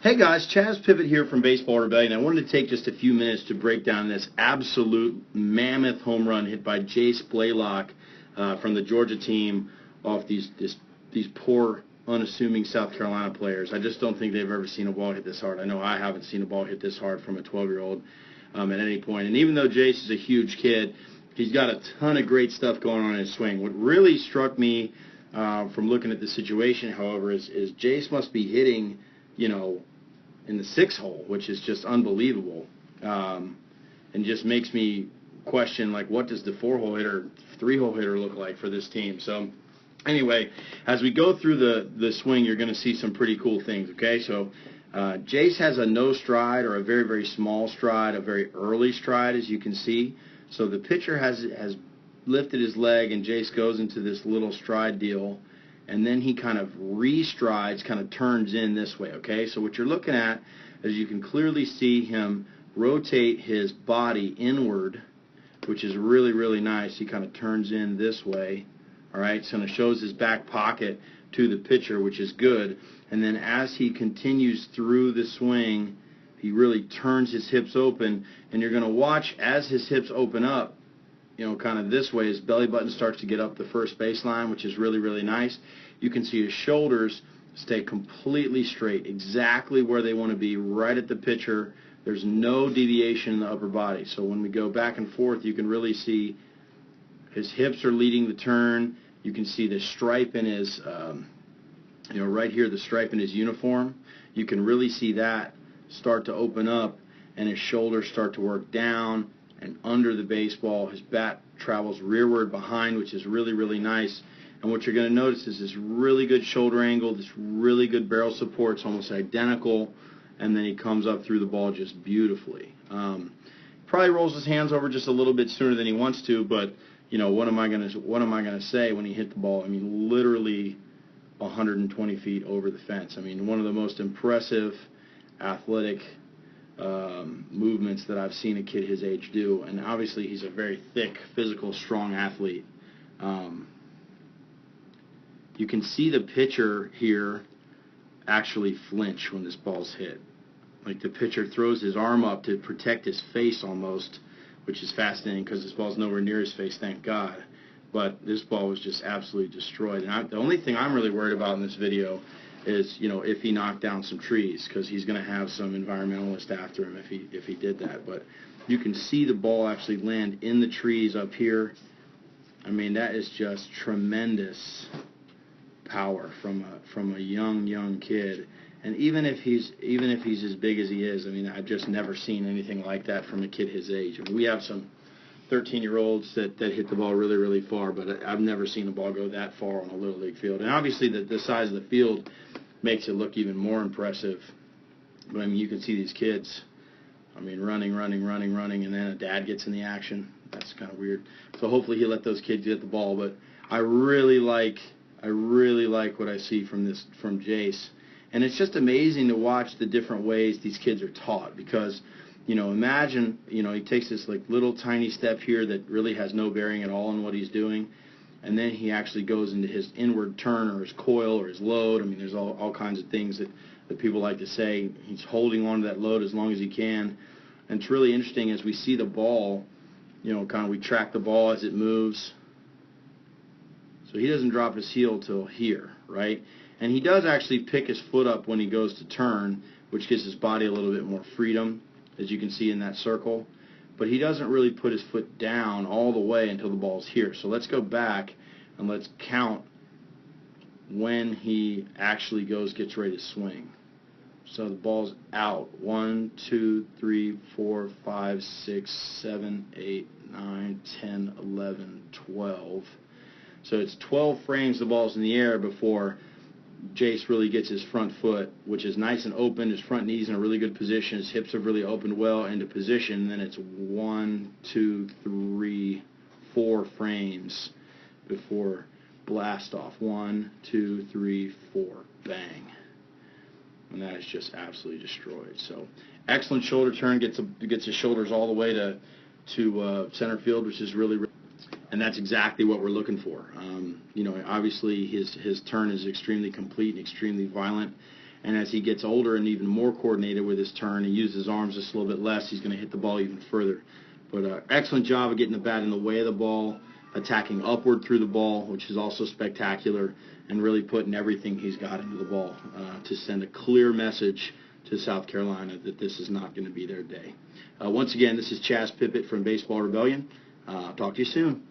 Hey guys, Chaz Pippitt here from Baseball Rebellion. I wanted to take just a few minutes to break down this absolute mammoth home run hit by Jace Blaylock from the Georgia team off these poor, unassuming South Carolina players. I just don't think they've ever seen a ball hit this hard. I know I haven't seen a ball hit this hard from a 12-year-old at any point. And even though Jace is a huge kid, he's got a ton of great stuff going on in his swing. What really struck me from looking at the situation, however, is Jace must be hitting, in the 6 hole, which is just unbelievable, and just makes me question, like, what does the 4-hole hitter, 3-hole hitter look like for this team? So anyway, as we go through the swing, you're going to see some pretty cool things, okay? So Jace has a no stride, or a very, very small stride, a very early stride, as you can see. So the pitcher has lifted his leg, and Jace goes into this little stride deal, and then he kind of restrides, kind of turns in this way, okay? So what you're looking at is you can clearly see him rotate his body inward, which is really, really nice. He kind of turns in this way, all right? So it shows his back pocket to the pitcher, which is good. And then as he continues through the swing, he really turns his hips open, and you're going to watch as his hips open up, kind of this way, his belly button starts to get up the first baseline, which is really, really nice. You can see his shoulders stay completely straight, exactly where they want to be, right at the pitcher. There's no deviation in the upper body. So when we go back and forth, you can really see his hips are leading the turn. You can see the stripe in his, right here, the stripe in his uniform. You can really see that start to open up, and his shoulders start to work down and under the baseball. His bat travels rearward behind, which is really, really nice. And what you're going to notice is this really good shoulder angle, this really good barrel support. It's almost identical. And then he comes up through the ball just beautifully. Probably rolls his hands over just a little bit sooner than he wants to, but what am I going to say when he hit the ball? I mean, literally 120 feet over the fence. I mean, one of the most impressive athletic movements that I've seen a kid his age do. And obviously he's a very thick, physical, strong athlete. You can see the pitcher here actually flinch when this ball's hit. Like, the pitcher throws his arm up to protect his face almost, which is fascinating because this ball's nowhere near his face, thank God. But this ball was just absolutely destroyed. And the only thing I'm really worried about in this video is, if he knocked down some trees, because he's going to have some environmentalists after him if he did that. But you can see the ball actually land in the trees up here. I mean, that is just tremendous power from a young kid. And even if he's as big as he is, I mean, I've just never seen anything like that from a kid his age. I mean, we have some 13-year-olds that hit the ball really, really far, but I've never seen a ball go that far on a Little League field. And obviously the size of the field makes it look even more impressive. But I mean, you can see these kids, I mean, running, and then a dad gets in the action. That's kind of weird. So hopefully he let those kids get the ball. But I really like what I see from Jace. And it's just amazing to watch the different ways these kids are taught, because imagine, he takes this like little tiny step here that really has no bearing at all on what he's doing, and then he actually goes into his inward turn, or his coil, or his load. I mean, there's all kinds of things that people like to say. He's holding on to that load as long as he can. And it's really interesting as we see the ball, kind of we track the ball as it moves. So he doesn't drop his heel till here, right? And he does actually pick his foot up when he goes to turn, which gives his body a little bit more freedom, as you can see in that circle. But he doesn't really put his foot down all the way until the ball's here. So let's go back and let's count when he actually gets ready to swing. So the ball's out. 1, 2, 3, 4, 5, 6, 7, 8, 9, 10, 11, 12. So it's 12 frames the ball's in the air before Jace really gets his front foot, which is nice and open. His front knee's in a really good position. His hips have really opened well into position. Then it's 1, 2, 3, 4 frames before blast off. 1, 2, 3, 4, bang. And that is just absolutely destroyed. So excellent shoulder turn, gets his shoulders all the way to center field, which is really, and that's exactly what we're looking for. Obviously his turn is extremely complete and extremely violent, And as he gets older and even more coordinated with his turn, he uses his arms just a little bit less, he's going to hit the ball even further. But excellent job of getting the bat in the way of the ball, attacking upward through the ball, which is also spectacular, and really putting everything he's got into the ball to send a clear message to South Carolina that this is not going to be their day. Once again, this is Chaz Pippitt from Baseball Rebellion. Talk to you soon.